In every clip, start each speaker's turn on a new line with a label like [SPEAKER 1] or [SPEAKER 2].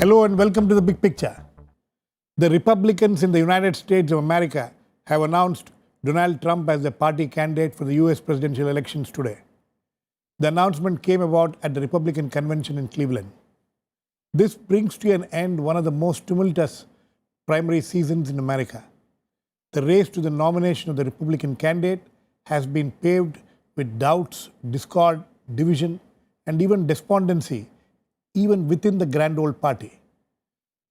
[SPEAKER 1] Hello and welcome to the big picture. The Republicans in the United States of America have announced Donald Trump as their party candidate for the US presidential elections today. The announcement came about at the Republican convention in Cleveland. This brings to an end one of the most tumultuous primary seasons in America. The race to the nomination of the Republican candidate has been paved with doubts, discord, division, and even despondency, even within the grand old party.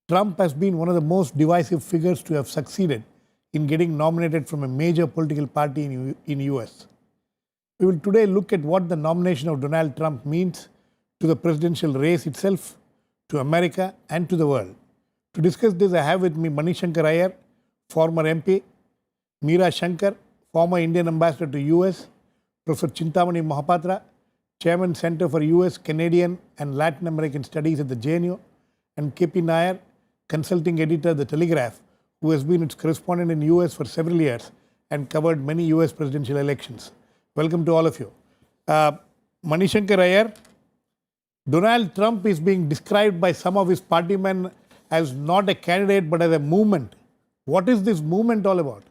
[SPEAKER 1] Trump has been one of the most divisive figures to have succeeded in getting nominated from a major political party in US. We will today look at what the nomination of Donald Trump means to the presidential race itself, to America, and to the world. To discuss this, I have with me Mani Shankar Iyer, former MP, Mani Shankar, former Indian ambassador to US, Professor Chintamani Mahapatra, Chairman Center for US, Canadian and Latin American Studies at the JNU, and KP Nair, consulting editor of The Telegraph, who has been its correspondent in US for several years and covered many US presidential elections. Welcome to all of you. Mani Shankar Iyer, Donald Trump is being described by some of his partymen as not a candidate but as a movement. What is this movement all about?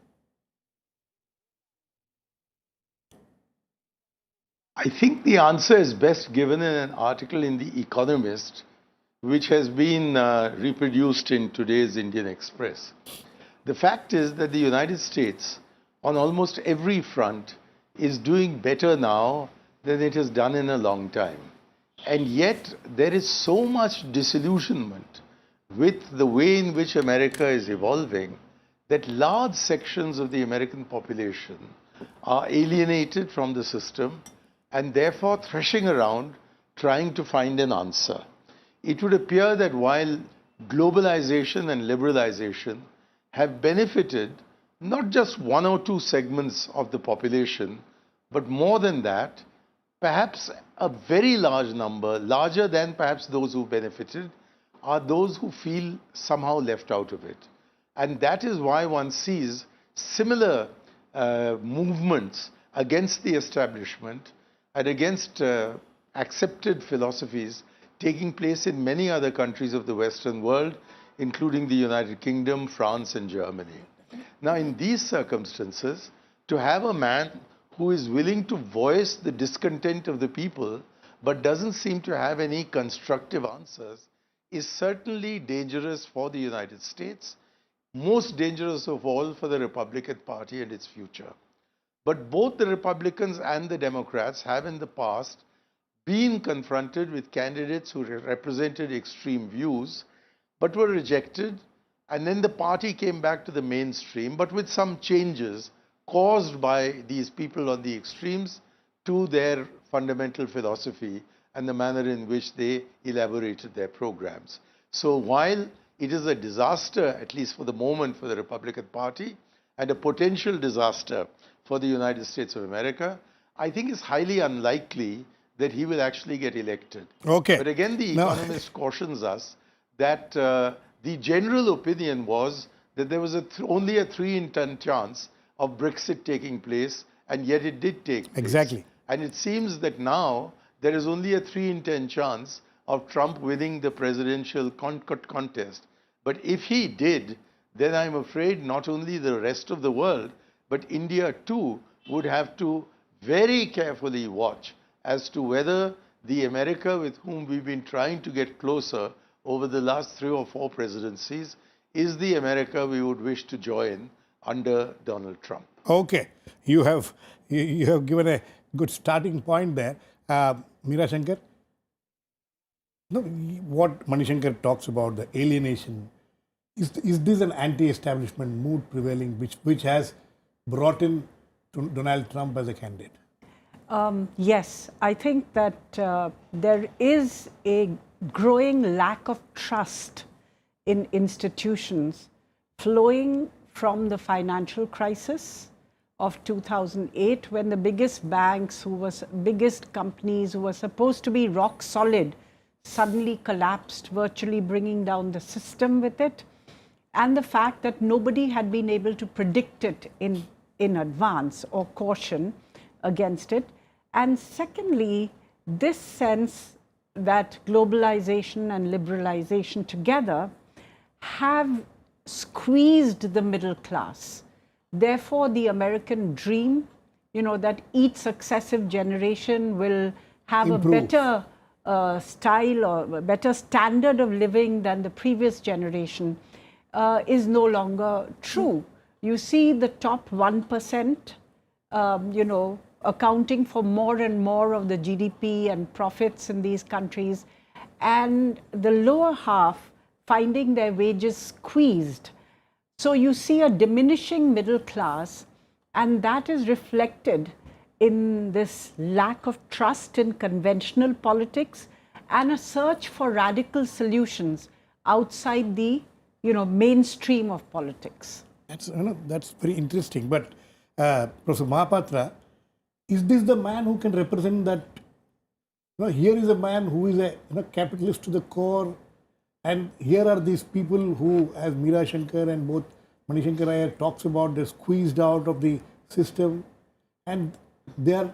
[SPEAKER 2] I think the answer is best given in an article in The Economist, which has been reproduced in today's Indian Express. The fact is that the United States, on almost every front, is doing better now than it has done in a long time. And yet, there is so much disillusionment with the way in which America is evolving that large sections of the American population are alienated from the system and therefore threshing around trying to find an answer. It would appear that while globalization and liberalization have benefited not just one or two segments of the population, but more than that, perhaps a very large number, larger than perhaps those who benefited, are those who feel somehow left out of it. And that is why one sees similar movements against the establishment and against accepted philosophies taking place in many other countries of the Western world, including the United Kingdom, France, and Germany. Now, in these circumstances, to have a man who is willing to voice the discontent of the people but doesn't seem to have any constructive answers is certainly dangerous for the United States, most dangerous of all for the Republican Party and its future. But both the Republicans and the Democrats have in the past been confronted with candidates who represented extreme views but were rejected, and then the party came back to the mainstream, but with some changes caused by these people on the extremes to their fundamental philosophy and the manner in which they elaborated their programs. So while it is a disaster, at least for the moment, for the Republican Party, and a potential disaster for the United States of America, I think it's highly unlikely that he will actually get elected.
[SPEAKER 1] Okay.
[SPEAKER 2] But again, The Economist cautions us that the general opinion was that there was only a 3 in 10 chance of Brexit taking place, and yet it did take place.
[SPEAKER 1] Exactly.
[SPEAKER 2] And it seems that now there is only a 3 in 10 chance of Trump winning the presidential contest. But if he did, then I'm afraid not only the rest of the world, but India too would have to very carefully watch as to whether the America with whom we've been trying to get closer over the last 3 or 4 presidencies is the America we would wish to join under Donald Trump.
[SPEAKER 1] Okay, you have given a good starting point there. Mani Shankar, what Mani Shankar talks about, the alienation, is this an anti-establishment mood prevailing which has brought in Donald Trump as a candidate?
[SPEAKER 3] Yes, I think that there is a growing lack of trust in institutions flowing from the financial crisis of 2008, when the biggest banks, biggest companies who were supposed to be rock solid suddenly collapsed, virtually bringing down the system with it, and the fact that nobody had been able to predict it in advance or caution against it. And secondly, this sense that globalization and liberalization together have squeezed the middle class. Therefore, the American dream, that each successive generation will have
[SPEAKER 1] Improve.
[SPEAKER 3] a better style or a better standard of living than the previous generation, is no longer true. You see the top 1%, accounting for more and more of the GDP and profits in these countries, and the lower half finding their wages squeezed. So you see a diminishing middle class, and that is reflected in this lack of trust in conventional politics and a search for radical solutions outside the mainstream of politics.
[SPEAKER 1] That's very interesting. But Professor Mahapatra, is this the man who can represent that? Here is a man who is a capitalist to the core, and here are these people who, as Mani Shankar and both Mani Shankar Iyer talks about, they're squeezed out of the system, and they are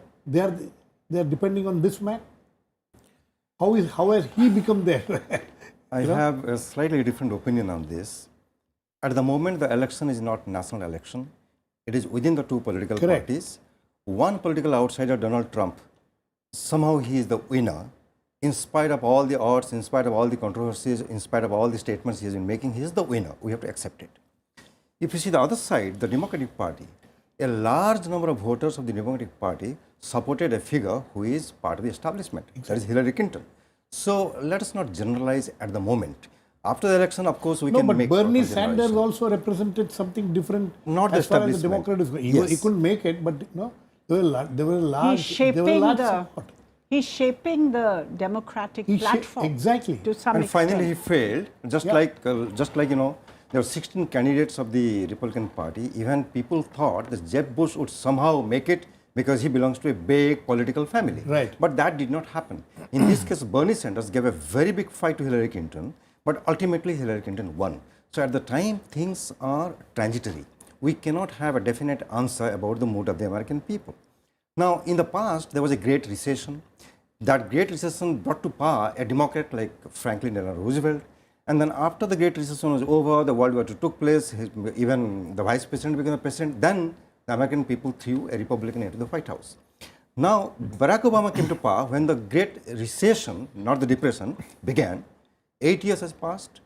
[SPEAKER 1] depending on this man. How has he become there?
[SPEAKER 4] I have a slightly different opinion on this. At the moment, the election is not national election. It is within the two political
[SPEAKER 1] Correct.
[SPEAKER 4] parties. One political outsider, Donald Trump, somehow he is the winner. In spite of all the odds, in spite of all the controversies, in spite of all the statements he has been making, he is the winner. We have to accept it. If you see the other side, the Democratic Party, a large number of voters of the Democratic Party supported a figure who is part of the establishment. Exactly. That is Hillary Clinton. So let us not generalize at the moment. After the election, of course, we can make.
[SPEAKER 1] No, but Bernie Sanders also represented something different.
[SPEAKER 4] Not the
[SPEAKER 1] as far as the
[SPEAKER 4] establishment.
[SPEAKER 1] Democrat is. He couldn't make it, but there were large.
[SPEAKER 3] He's shaping the Democratic platform.
[SPEAKER 1] Exactly.
[SPEAKER 3] To some
[SPEAKER 4] And
[SPEAKER 3] extent.
[SPEAKER 4] finally, he failed. Just like there were 16 candidates of the Republican Party. Even people thought that Jeb Bush would somehow make it because he belongs to a big political family.
[SPEAKER 1] Right.
[SPEAKER 4] But that did not happen. In this case, Bernie Sanders gave a very big fight to Hillary Clinton, but ultimately Hillary Clinton won. So at the time, things are transitory. We cannot have a definite answer about the mood of the American people. Now, in the past, there was a great recession. That great recession brought to power a Democrat like Franklin Delano Roosevelt. And then after the great recession was over, the World War II took place, even the vice president became the president, then the American people threw a Republican into the White House. Now, Barack Obama came to power when the great recession, not the depression, began. 8 years has passed.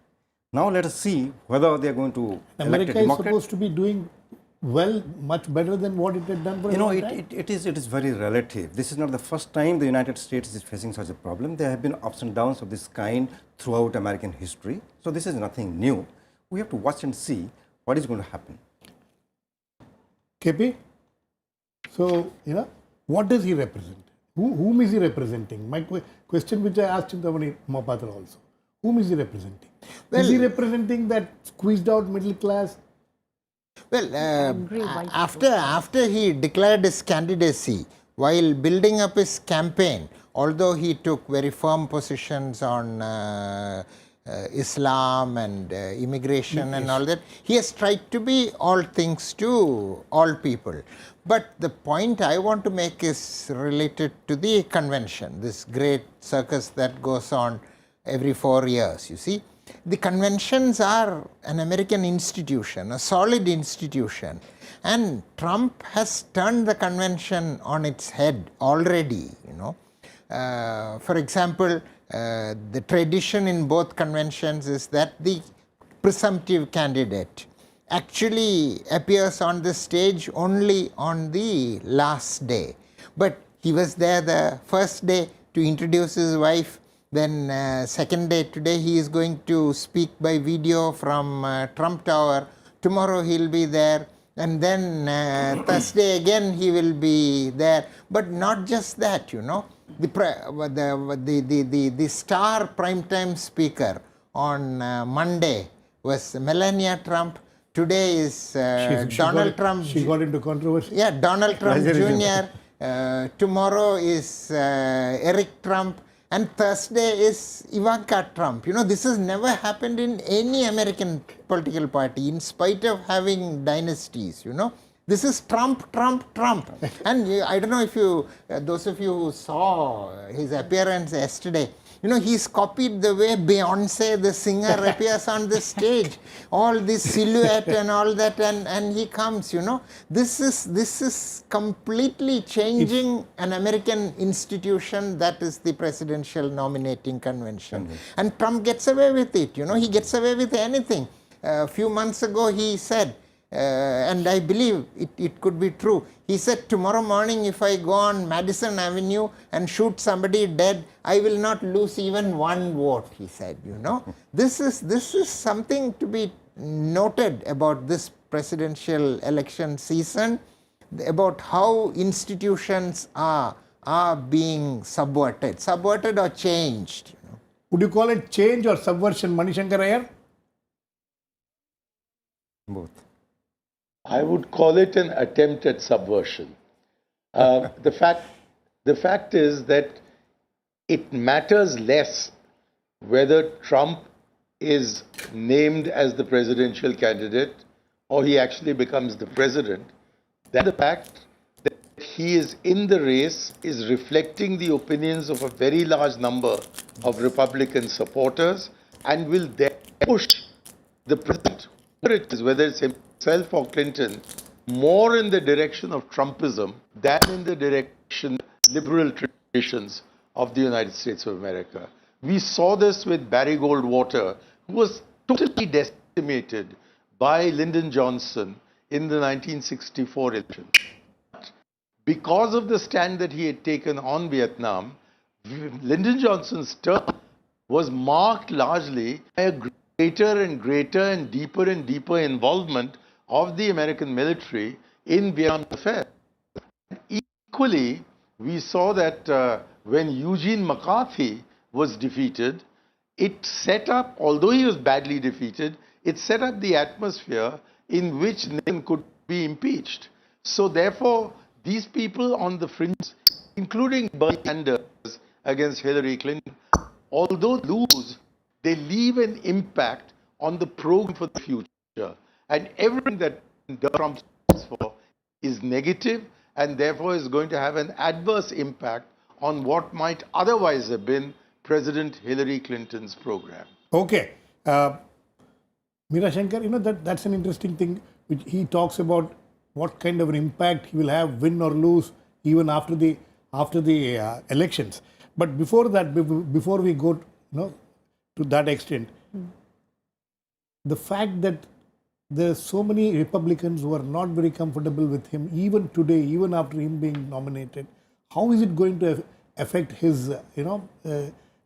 [SPEAKER 4] Now let us see whether they are going to elect a
[SPEAKER 1] America is
[SPEAKER 4] Democrat.
[SPEAKER 1] supposed to be doing well, much better than what it had done for a long time.
[SPEAKER 4] It is very relative. This is not the first time the United States is facing such a problem. There have been ups and downs of this kind throughout American history. So this is nothing new. We have to watch and see what is going to happen.
[SPEAKER 1] KP? So, what does he represent? Whom is he representing? My question which I asked Chintamani Mahapatra also. Whom is he representing? Is he representing that squeezed out middle class?
[SPEAKER 5] Well, after he declared his candidacy, while building up his campaign, although he took very firm positions on Islam and immigration and all that, he has tried to be all things to all people. But the point I want to make is related to the convention, this great circus that goes on every 4 years, you see. The conventions are an American institution, a solid institution, and Trump has turned the convention on its head already, For example, the tradition in both conventions is that the presumptive candidate actually appears on the stage only on the last day. But he was there the first day to introduce his wife. Then second day today he is going to speak by video from Trump Tower. Tomorrow he will be there, and then Thursday again he will be there. But not just that, the star primetime speaker on Monday was Melania Trump. Today is Donald Trump.
[SPEAKER 1] She got into controversy.
[SPEAKER 5] Yeah, Donald Trump Jr. Tomorrow is Eric Trump. And Thursday is Ivanka Trump. This has never happened in any American political party, in spite of having dynasties, This is Trump, Trump, Trump. And I don't know if those of you who saw his appearance yesterday, You know, he's copied the way Beyonce, the singer, appears on the stage. All this silhouette and all that, and he comes, you know. This is completely changing an American institution, that is the presidential nominating convention. And Trump gets away with it, you know, he gets away with anything. A few months ago he said, and I believe it could be true. He said, tomorrow morning if I go on Madison Avenue and shoot somebody dead, I will not lose even one vote, he said, you know. This is something to be noted about this presidential election season, about how institutions are being subverted or changed. You know.
[SPEAKER 1] Would you call it change or subversion, Mani Shankar Iyer?
[SPEAKER 4] Both.
[SPEAKER 2] I would call it an attempt at subversion. The fact is that it matters less whether Trump is named as the presidential candidate or he actually becomes the president, than the fact that he is in the race is reflecting the opinions of a very large number of Republican supporters and will then push the president, whether it's himself or Clinton, more in the direction of Trumpism than in the direction of liberal traditions of the United States of America. We saw this with Barry Goldwater, who was totally decimated by Lyndon Johnson in the 1964 election. Because of the stand that he had taken on Vietnam, Lyndon Johnson's term was marked largely by a greater and greater and deeper involvement of the American military in Vietnam affairs. Equally, we saw that when Eugene McCarthy was defeated, it set up, although he was badly defeated, it set up the atmosphere in which Nixon could be impeached. So therefore, these people on the fringe, including Bernie Sanders against Hillary Clinton, although lose, they leave an impact on the program for the future. And everything that Trump stands for is negative and therefore is going to have an adverse impact on what might otherwise have been President Hillary Clinton's program.
[SPEAKER 1] Okay. Mani Shankar, you know, that's an interesting thing, which he talks about what kind of an impact he will have, win or lose, even after the elections. But before that, before we go, to that extent, the fact that there are so many Republicans who are not very comfortable with him, even today, even after him being nominated, how is it going to affect his,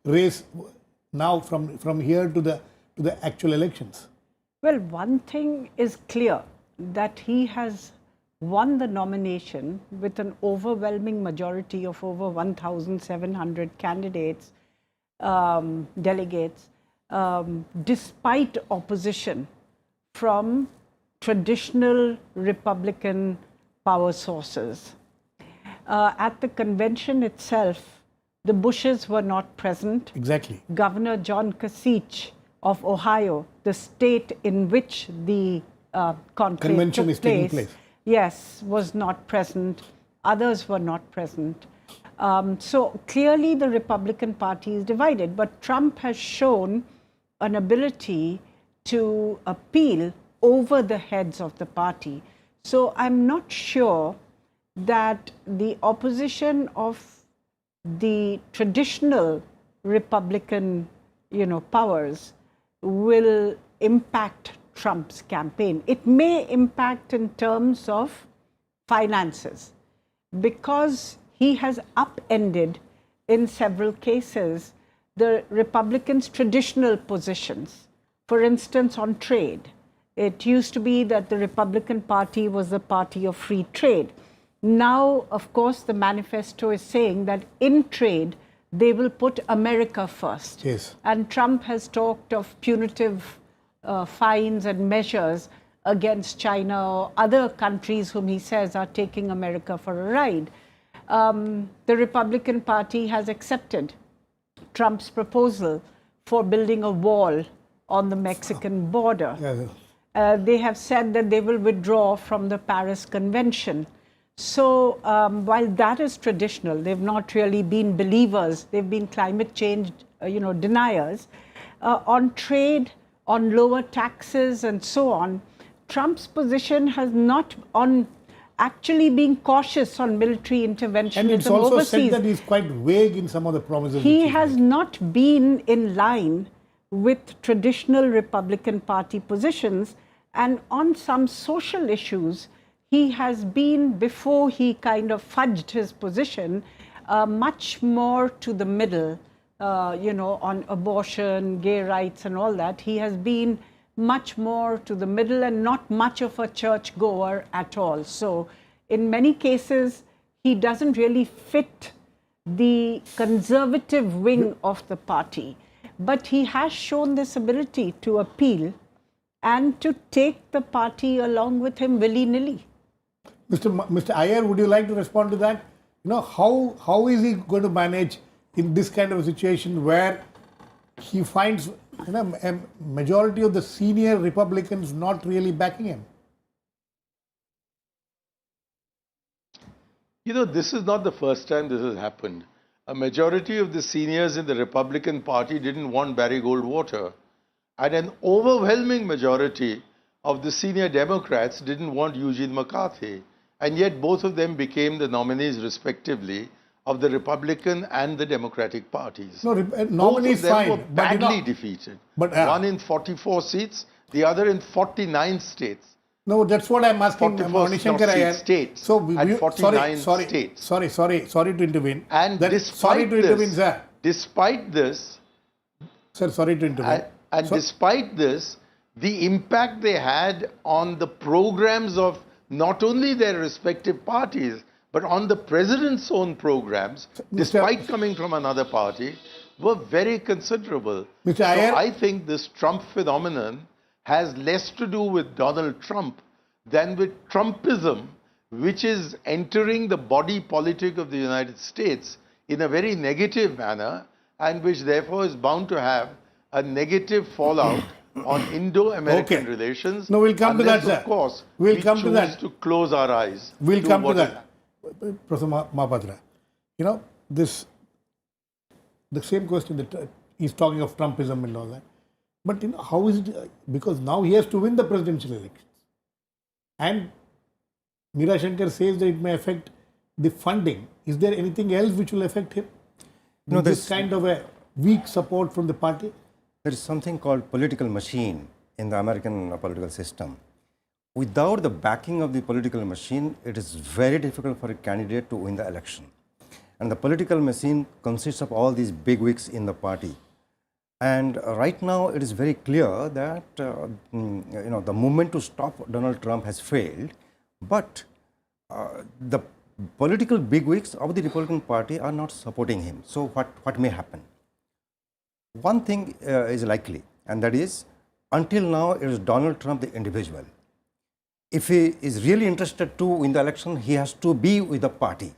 [SPEAKER 1] race now from here to the actual elections?
[SPEAKER 3] Well, one thing is clear, that he has won the nomination with an overwhelming majority of over 1,700 candidates, delegates, despite opposition from traditional Republican power sources. At the convention itself, the Bushes were not present.
[SPEAKER 1] Exactly.
[SPEAKER 3] Governor John Kasich of Ohio, the state in which the conclave
[SPEAKER 1] Convention
[SPEAKER 3] took
[SPEAKER 1] is taking place.
[SPEAKER 3] Yes, was not present. Others were not present. So clearly the Republican Party is divided, but Trump has shown an ability to appeal over the heads of the party. So I'm not sure that the opposition of the traditional Republican, powers will impact Trump's campaign. It may impact in terms of finances, because he has upended in several cases the Republicans' traditional positions. For instance, on trade, it used to be that the Republican Party was the party of free trade. Now, of course, the manifesto is saying that in trade, they will put America first.
[SPEAKER 1] Yes.
[SPEAKER 3] And Trump has talked of punitive fines and measures against China or other countries whom he says are taking America for a ride. The Republican Party has accepted Trump's proposal for building a wall on the Mexican border.
[SPEAKER 1] Yeah.
[SPEAKER 3] They have said that they will withdraw from the Paris Convention. So while that is traditional, they've not really been believers. They've been climate change, deniers. On trade, on lower taxes, and so on, Trump's position has not on actually being cautious on military intervention.
[SPEAKER 1] And it's also said that he's quite vague in some of the promises.
[SPEAKER 3] He has not been in line with traditional Republican Party positions, and on some social issues, he has been, before he kind of fudged his position, much more to the middle, on abortion, gay rights and all that. He has been much more to the middle and not much of a churchgoer at all. So in many cases, he doesn't really fit the conservative wing of the party. But he has shown this ability to appeal and to take the party along with him willy-nilly.
[SPEAKER 1] Mr. Iyer, would you like to respond to that? How is he going to manage in this kind of a situation where he finds a majority of the senior Republicans not really backing him?
[SPEAKER 2] This is not the first time this has happened. A majority of the seniors in the Republican Party didn't want Barry Goldwater, and an overwhelming majority of the senior Democrats didn't want Eugene McCarthy. And yet both of them became the nominees respectively of the Republican and the Democratic parties.
[SPEAKER 1] No, nominees
[SPEAKER 2] both of them
[SPEAKER 1] fine,
[SPEAKER 2] were badly defeated.
[SPEAKER 1] But,
[SPEAKER 2] one in 44 seats, the other in 49 states.
[SPEAKER 1] No, that's what I'm asking, Mani Shankar Iyer.
[SPEAKER 2] States
[SPEAKER 1] So,
[SPEAKER 2] and 49 states.
[SPEAKER 1] Sorry to intervene.
[SPEAKER 2] And
[SPEAKER 1] sorry to intervene, sir.
[SPEAKER 2] Despite this,
[SPEAKER 1] sir, sorry to intervene.
[SPEAKER 2] And despite this, the impact they had on the programs of not only their respective parties, but on the president's own programs, despite coming from another party, were very considerable.
[SPEAKER 1] Mr. Iyer,
[SPEAKER 2] so I think this Trump phenomenon has less to do with Donald Trump than with Trumpism, which is entering the body politic of the United States in a very negative manner, and which therefore is bound to have a negative fallout on Indo-American relations.
[SPEAKER 1] No, we'll come to that, sir.
[SPEAKER 2] Of course,
[SPEAKER 1] we'll come to that.
[SPEAKER 2] To close our eyes.
[SPEAKER 1] We'll come to that. Professor Mahapatra, the same question that he's talking of Trumpism and all that. But how is it? Because now he has to win the presidential elections. And Mani Shankar says that it may affect the funding. Is there anything else which will affect him? No, this kind of a weak support from the party?
[SPEAKER 4] There is something called political machine in the American political system. Without the backing of the political machine, it is very difficult for a candidate to win the election. And the political machine consists of all these bigwigs in the party. And right now, it is very clear that the movement to stop Donald Trump has failed. But the political bigwigs of the Republican Party are not supporting him. So what may happen? One thing is likely, and that is, until now, it is Donald Trump the individual. If he is really interested to win the election, he has to be with the party.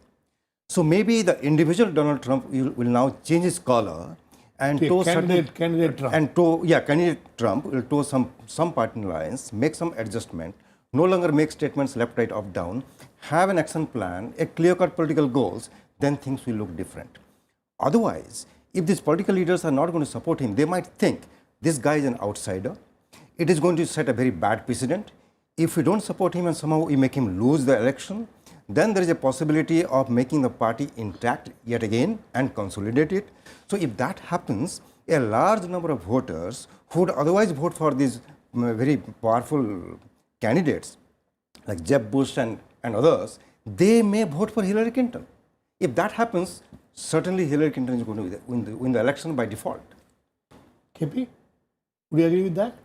[SPEAKER 4] So maybe the individual Donald Trump will now change his color and
[SPEAKER 1] candidate Trump.
[SPEAKER 4] And candidate Trump will toe some party lines, make some adjustment, no longer make statements left, right, up, down, have an action plan, a clear-cut political goals, then things will look different. Otherwise, if these political leaders are not going to support him, they might think this guy is an outsider. It is going to set a very bad precedent. If we don't support him and somehow we make him lose the election, then there is a possibility of making the party intact yet again and consolidate it. So if that happens, a large number of voters who would otherwise vote for these very powerful candidates like Jeb Bush and others, they may vote for Hillary Clinton. If that happens, certainly Hillary Clinton is going to win the election by default.
[SPEAKER 1] KP, would you agree with that?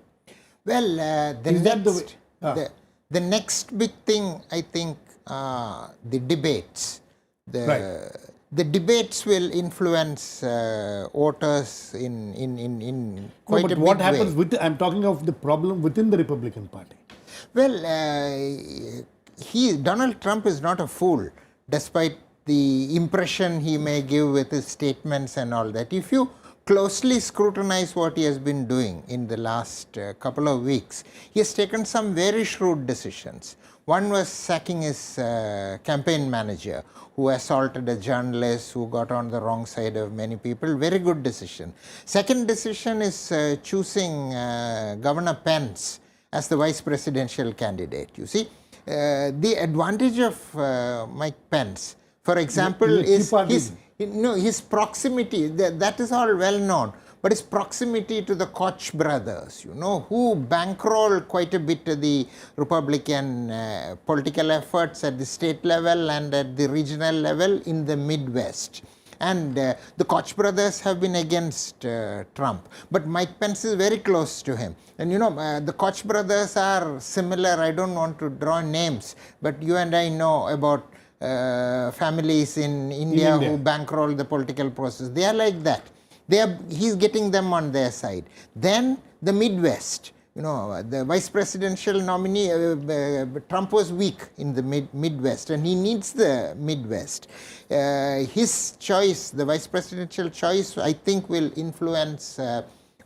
[SPEAKER 5] Well, the next big thing, I think, the debates. The debates will influence voters in quite a big way.
[SPEAKER 1] What happens with I'm talking of the problem within the Republican Party.
[SPEAKER 5] Well, Donald Trump is not a fool, despite the impression he may give with his statements and all that. If you closely scrutinize what he has been doing in the last couple of weeks, he has taken some very shrewd decisions. One was sacking his campaign manager, who assaulted a journalist who got on the wrong side of many people. Very good decision. Second decision is choosing Governor Pence as the vice presidential candidate. You see, the advantage of Mike Pence, for example, is his proximity. That is all well known. But his proximity to the Koch brothers, who bankroll quite a bit of the Republican political efforts at the state level and at the regional level in the Midwest. And the Koch brothers have been against Trump. But Mike Pence is very close to him. And the Koch brothers are similar. I don't want to draw names, but you and I know about families in India who bankroll the political process. They are like that. He's getting them on their side. Then the Midwest, the vice presidential nominee, Trump was weak in the Midwest, and he needs the Midwest. His choice, the vice presidential choice, I think will influence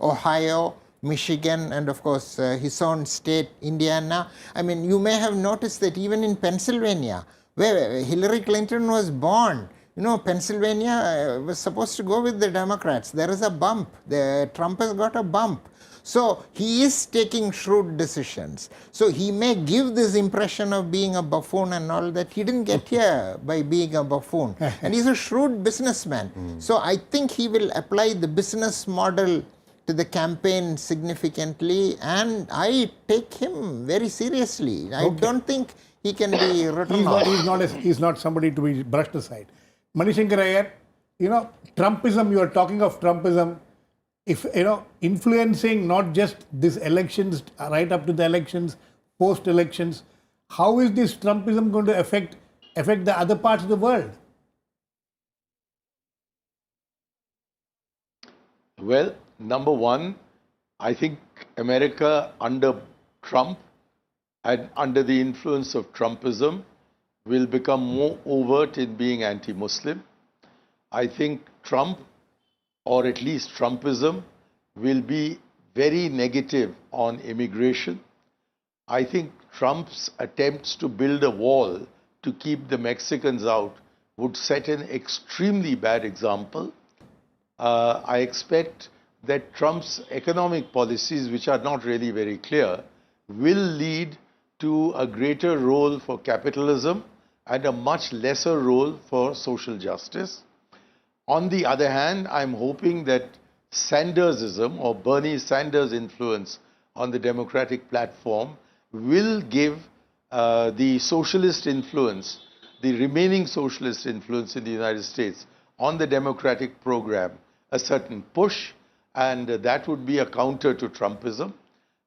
[SPEAKER 5] Ohio, Michigan, and of course his own state, Indiana. I mean, you may have noticed that even in Pennsylvania, where Hillary Clinton was born, Pennsylvania was supposed to go with the Democrats. There is a bump. Trump has got a bump. So he is taking shrewd decisions. So he may give this impression of being a buffoon and all that. He didn't get here by being a buffoon. And he's a shrewd businessman. So I think he will apply the business model to the campaign significantly. And I take him very seriously. I don't think he can be written off.
[SPEAKER 1] He's not somebody to be brushed aside. Mani Shankar Iyer, Trumpism, you are talking of Trumpism, if, influencing not just these elections, right up to the elections, post-elections, how is this Trumpism going to affect the other parts of the world?
[SPEAKER 2] Well, number one, I think America under Trump and under the influence of Trumpism will become more overt in being anti-Muslim. I think Trump, or at least Trumpism, will be very negative on immigration. I think Trump's attempts to build a wall to keep the Mexicans out would set an extremely bad example. I expect that Trump's economic policies, which are not really very clear, will lead to a greater role for capitalism and a much lesser role for social justice. On the other hand, I'm hoping that Sandersism or Bernie Sanders' influence on the Democratic platform will give the socialist influence, the remaining socialist influence in the United States on the Democratic program, a certain push, and that would be a counter to Trumpism.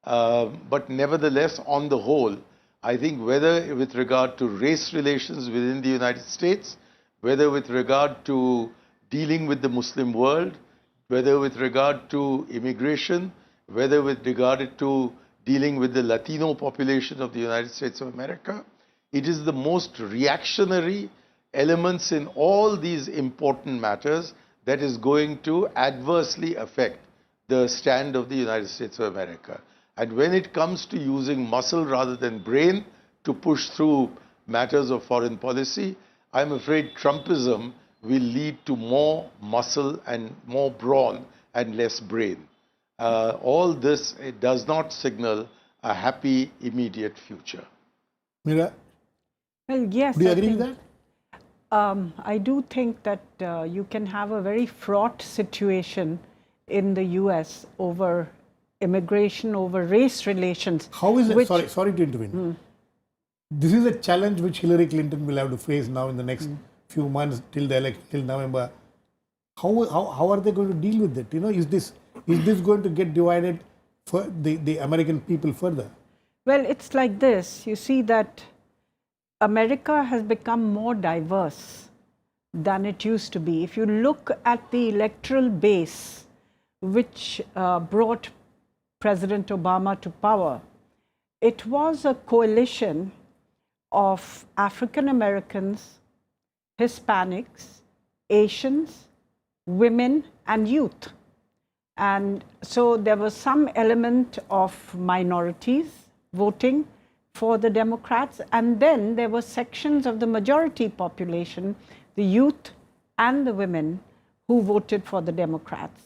[SPEAKER 2] But nevertheless, on the whole, I think whether with regard to race relations within the United States, whether with regard to dealing with the Muslim world, whether with regard to immigration, whether with regard to dealing with the Latino population of the United States of America, it is the most reactionary elements in all these important matters that is going to adversely affect the stand of the United States of America. And when it comes to using muscle rather than brain to push through matters of foreign policy, I'm afraid Trumpism will lead to more muscle and more brawn and less brain. All this, it does not signal a happy, immediate future.
[SPEAKER 1] Meera?
[SPEAKER 3] Well, yes.
[SPEAKER 1] Do you agree with that?
[SPEAKER 3] I do think that you can have a very fraught situation in the US over immigration, over race relations.
[SPEAKER 1] How is it? Sorry to intervene. This is a challenge which Hillary Clinton will have to face now in the next few months till the election, till November. How are they going to deal with it? Is this going to get divided for the American people further?
[SPEAKER 3] Well, it's like this. You see that America has become more diverse than it used to be. If you look at the electoral base which brought President Obama to power, it was a coalition of African Americans, Hispanics, Asians, women, and youth. And so there was some element of minorities voting for the Democrats, and then there were sections of the majority population, the youth and the women, who voted for the Democrats.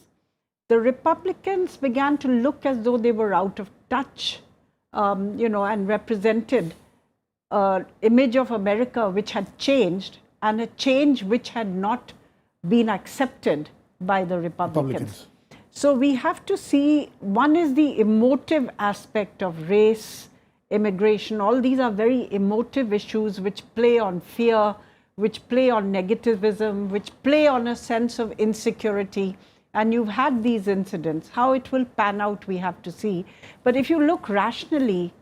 [SPEAKER 3] The Republicans began to look as though they were out of touch, and represented an image of America which had changed, and a change which had not been accepted by the Republicans. So we have to see, one is the emotive aspect of race, immigration. All these are very emotive issues which play on fear, which play on negativism, which play on a sense of insecurity. And you've had these incidents. How it will pan out, we have to see. But if you look rationally,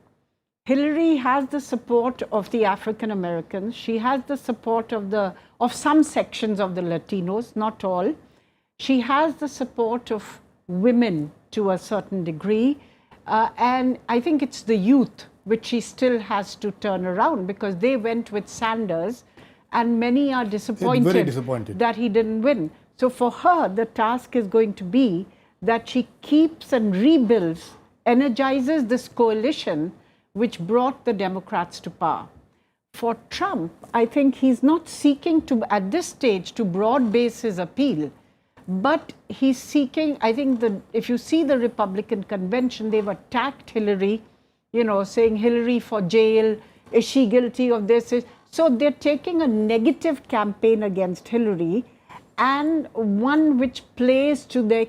[SPEAKER 3] Hillary has the support of the African Americans. She has the support of some sections of the Latinos, not all. She has the support of women to a certain degree. And I think it's the youth which she still has to turn around, because they went with Sanders, and many are disappointed that he didn't win. So for her, the task is going to be that she keeps and rebuilds, energizes this coalition which brought the Democrats to power. For Trump, I think he's not seeking to, at this stage, to broad base his appeal, but he's seeking, I think, if you see the Republican convention, they've attacked Hillary, saying Hillary for jail, is she guilty of this? So they're taking a negative campaign against Hillary, and one which plays to their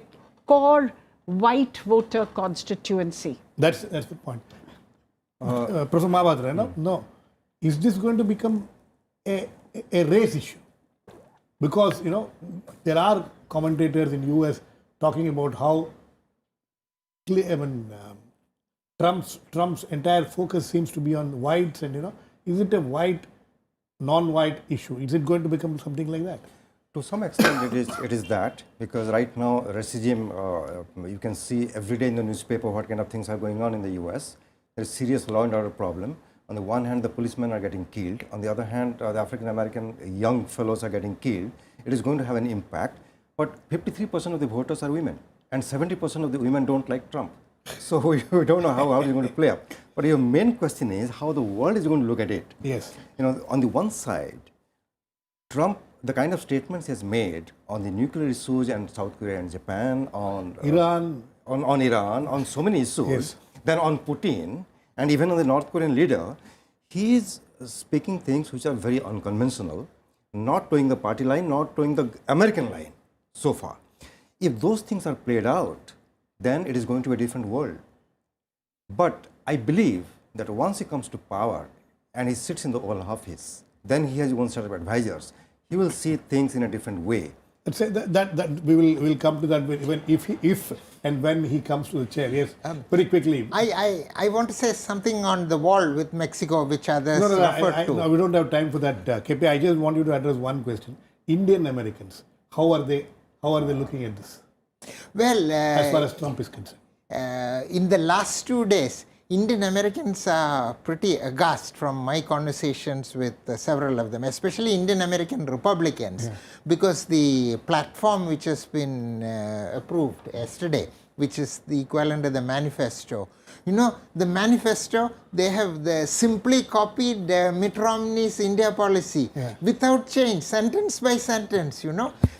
[SPEAKER 3] core white voter constituency.
[SPEAKER 1] That's the point. Professor Mahabhadra, no. Is this going to become a race issue? Because, there are commentators in US talking about how Trump's entire focus seems to be on whites, and, is it a white, non-white issue? Is it going to become something like that?
[SPEAKER 4] To some extent, it is that, because right now, racism, you can see every day in the newspaper what kind of things are going on in the US. There is serious law and order problem. On the one hand, the policemen are getting killed. On the other hand, the African American young fellows are getting killed. It is going to have an impact. But 53% of the voters are women, and 70% of the women don't like Trump. So we don't know how it's going to play out. But your main question is how the world is going to look at it.
[SPEAKER 1] Yes.
[SPEAKER 4] On the one side, Trump, the kind of statements he has made on the nuclear issues and South Korea and Japan, on
[SPEAKER 1] Iran,
[SPEAKER 4] on so many issues,
[SPEAKER 1] yes.
[SPEAKER 4] Then on Putin, and even on the North Korean leader, he is speaking things which are very unconventional, not towing the party line, not towing the American line so far. If those things are played out, then it is going to be a different world. But I believe that once he comes to power and he sits in the Oval Office, then he has one set of advisors. He will see things in a different way.
[SPEAKER 1] Let's say that we will come to that when if and when he comes to the chair. Yes, very quickly.
[SPEAKER 5] I want to say something on the wall with Mexico, which others referred to.
[SPEAKER 1] No, we don't have time for that, KP. I just want you to address one question. Indian Americans, how are they looking at this?
[SPEAKER 5] Well,
[SPEAKER 1] as far as Trump is concerned,
[SPEAKER 5] in the last 2 days, Indian Americans are pretty aghast from my conversations with several of them, especially Indian American Republicans, because the platform which has been approved yesterday, which is the equivalent of the manifesto. The manifesto, they have simply copied Mitt Romney's India policy without change, sentence by sentence.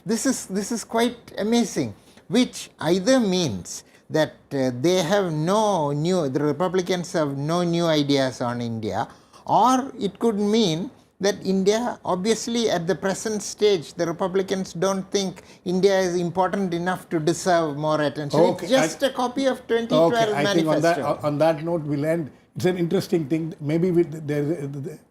[SPEAKER 5] This is quite amazing, which either means that the Republicans have no new ideas on India, or it could mean that India, obviously at the present stage, the Republicans don't think India is important enough to deserve more attention.
[SPEAKER 1] Okay,
[SPEAKER 5] it's just a copy of 2012 manifesto.
[SPEAKER 1] I think on that note we'll end. It's an interesting thing. Maybe we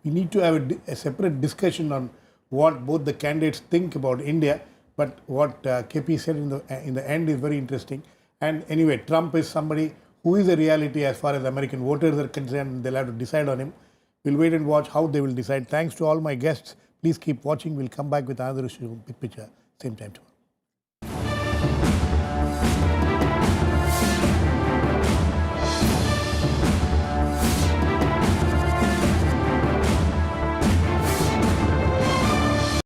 [SPEAKER 1] need to have a separate discussion on what both the candidates think about India, but what KP said in the end is very interesting. And anyway, Trump is somebody who is a reality as far as American voters are concerned. They'll have to decide on him. We'll wait and watch how they will decide. Thanks to all my guests. Please keep watching. We'll come back with another issue, Big Picture, same time tomorrow.